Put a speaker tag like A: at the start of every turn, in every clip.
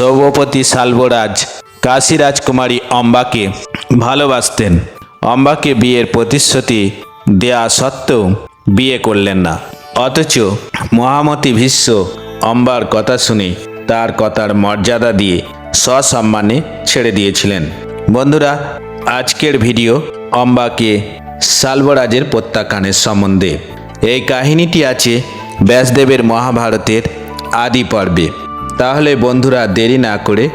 A: সৌভপতি শাল্বরাজ কাশী রাজকুমারী অম্বাকে ভালোবাসতেন। অম্বাকে বিয়ের প্রতিশ্রুতি দেয়া সত্ত্বেও বিয়ে করলেন না। অথচ মহামতি ভীষ্ম অম্বার কথা শুনে তার কথার মর্যাদা দিয়ে সসম্মানে ছেড়ে দিয়েছিলেন। বন্ধুরা, আজকের ভিডিও অম্বাকে শাল্বরাজের প্রত্যাখ্যানের সম্বন্ধে। এই কাহিনীটি আছে ব্যাসদেবের মহাভারতের আদি পর্বে। তাহলে বন্ধুরা, দেরি না করে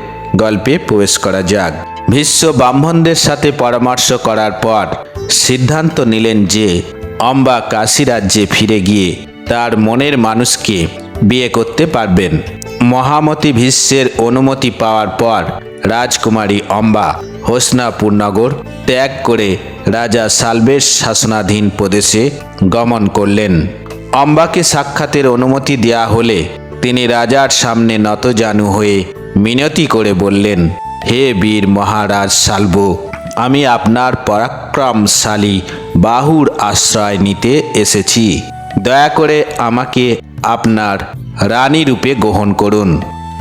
A: গল্পে প্রবেশ করা যাক। ভীষ্ম ব্রাহ্মণদের সাথে পরামর্শ করার পর সিদ্ধান্ত নিলেন যে অম্বা কাশী রাজ্যে ফিরে গিয়ে তার মনের মানুষকে বিয়ে করতে পারবেন। মহামতি ভীষ্মের অনুমতি পাওয়ার পর রাজকুমারী অম্বা হস্তিনাপুর নগর ত্যাগ করে রাজা শাল্বের শাসনাধীন প্রদেশে গমন করলেন। অম্বাকে সাক্ষাতের অনুমতি দেয়া হলে তিনি রাজার সামনে নতজানু হয়ে মিনতি করে বললেন, হে বীর মহারাজ শাল্ব, আমি আপনার পরাক্রমশালী বাহুর আশ্রয় নিতে এসেছি। দয়া করে আমাকে আপনার রানী রূপে গ্রহণ করুন।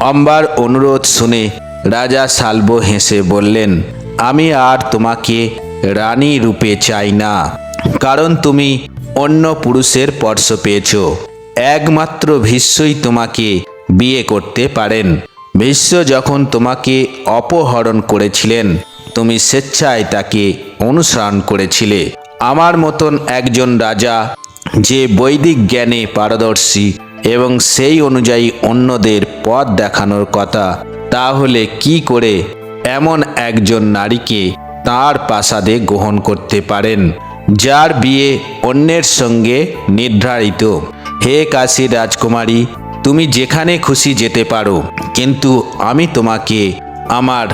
A: অম্বার অনুরোধ শুনে রাজা শাল্ব হেসে বললেন, আমি আর তোমাকে রানী রূপে চাই না, কারণ তুমি অন্য পুরুষের স্পর্শ পেয়েছ। একমাত্র ভীষ্মই তোমাকে বিয়ে করতে পারেন। ভীষ্ম যখন তোমাকে অপহরণ করেছিলেন, তুমি স্বেচ্ছায় তাকে অনুসরণ করেছিলে। আমার মতন একজন রাজা যে বৈদিক জ্ঞানে পারদর্শী এবং সেই অনুযায়ী অন্যদের পথ দেখানোর কথা, তাহলে কি করে এমন একজন নারীকে তাঁর প্রাসাদে গ্রহণ করতে পারেন, যার বিয়ে অন্যের সঙ্গে নির্ধারিত? হে কাশীর রাজকুমারী, তুমি যেখানে খুশি যেতে পারো, কিন্তু আমি তোমাকে আমার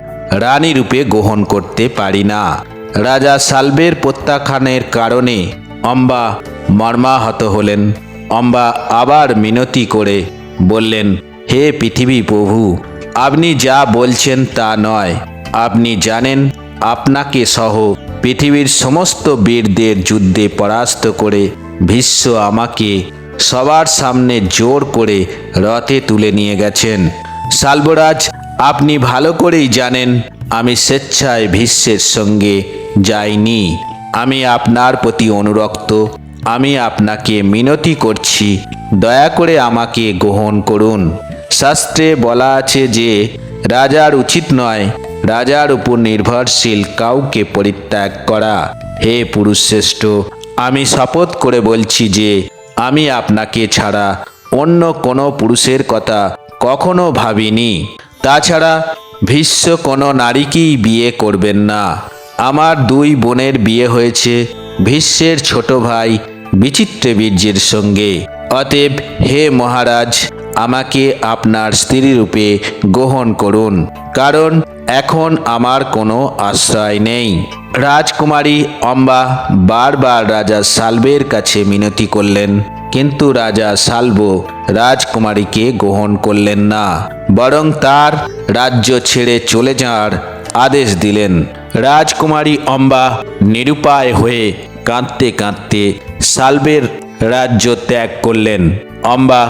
A: রানী রূপে গ্রহণ করতে পারি না। রাজা শাল্বের প্রত্যাখ্যানের কারণে অম্বা মর্মাহত হলেন। অম্বা আবার মিনতি করে বললেন, হে পৃথিবী প্রভু, আপনি যা বলছেন তা নয়। আপনি জানেন আপনাকে সহ পৃথিবীর সমস্ত বীরদের যুদ্ধে পরাস্ত করে ভীষ্ম আমাকে সবার সামনে জোর করে রথে তুলে নিয়ে গেছেন। শাল্বরাজ, আপনি ভালো করেই জানেন আমি স্বেচ্ছায় ভীষ্মের সঙ্গে যাইনি। আমি আপনার প্রতি অনুরক্ত। আমি আপনাকে মিনতি করছি, দয়া করে আমাকে গ্রহণ করুন। শাস্ত্রে বলা আছে যে রাজার উচিত নয় রাজার উপর নির্ভরশীল কাউকে পরিত্যাগ করা। হে পুরুষশ্রেষ্ঠ, আমি শপথ করে বলছি যে আমি আপনাকে ছাড়া অন্য কোনো পুরুষের কথা কখনো ভাবিনি। তাছাড়া ভীষ্ম কোনো নারীকেই বিয়ে করবেন না। আমার দুই বোনের বিয়ে হয়েছে ভীষ্মের ছোট ভাই বিচিত্রবীর্যের সঙ্গে। অতএব হে মহারাজ, আমাকে আপনার স্ত্রী রূপে গ্রহণ করুন, কারণ এখন আমার কোনো আশ্রয় নেই। রাজকুমারী অম্বা বারবার রাজা শাল্বের কাছে মিনতি করলেন, কিন্তু রাজা শাল্ব রাজকুমারীকে গ্রহণ করলেন না, বরং তার রাজ্য ছেড়ে চলে যাওয়ার আদেশ দিলেন। রাজকুমারী অম্বা নিরুপায় হয়ে কাঁদতে কাঁদতে শাল্বের রাজ্য ত্যাগ করলেন। অম্বা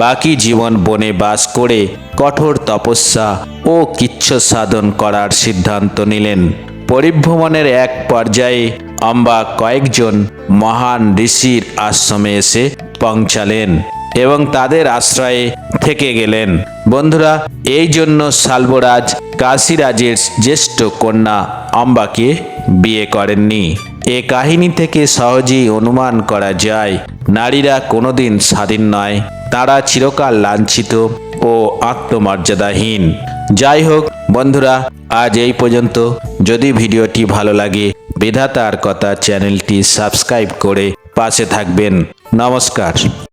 A: বাকি জীবন বনে বাস করে কঠোর তপস্যা ও কৃচ্ছ সাধন করার সিদ্ধান্ত নিলেন। পরিভ্রমণের এক পর্যায়ে অম্বা কয়েকজন মহান ঋষির আশ্রমে এসে পৌঁছালেন এবং তাদের আশ্রয়ে থেকে গেলেন। বন্ধুরা, এই জন্য শাল্বরাজ কাশীরাজের জ্যেষ্ঠ কন্যা অম্বাকে বিয়ে করেননি। এ কাহিনী থেকে সহজেই অনুমান করা যায় নারীরা কোনোদিন স্বাধীন নয়, তারা চিরকাল লাঞ্ছিত ও আত্মমর্যাদাহীন। যাই হোক বন্ধুরা, আজ এই পর্যন্ত। যদি ভিডিওটি ভালো লাগে, বিধাতার কথা চ্যানেলটি সাবস্ক্রাইব করে পাশে থাকবেন। নমস্কার।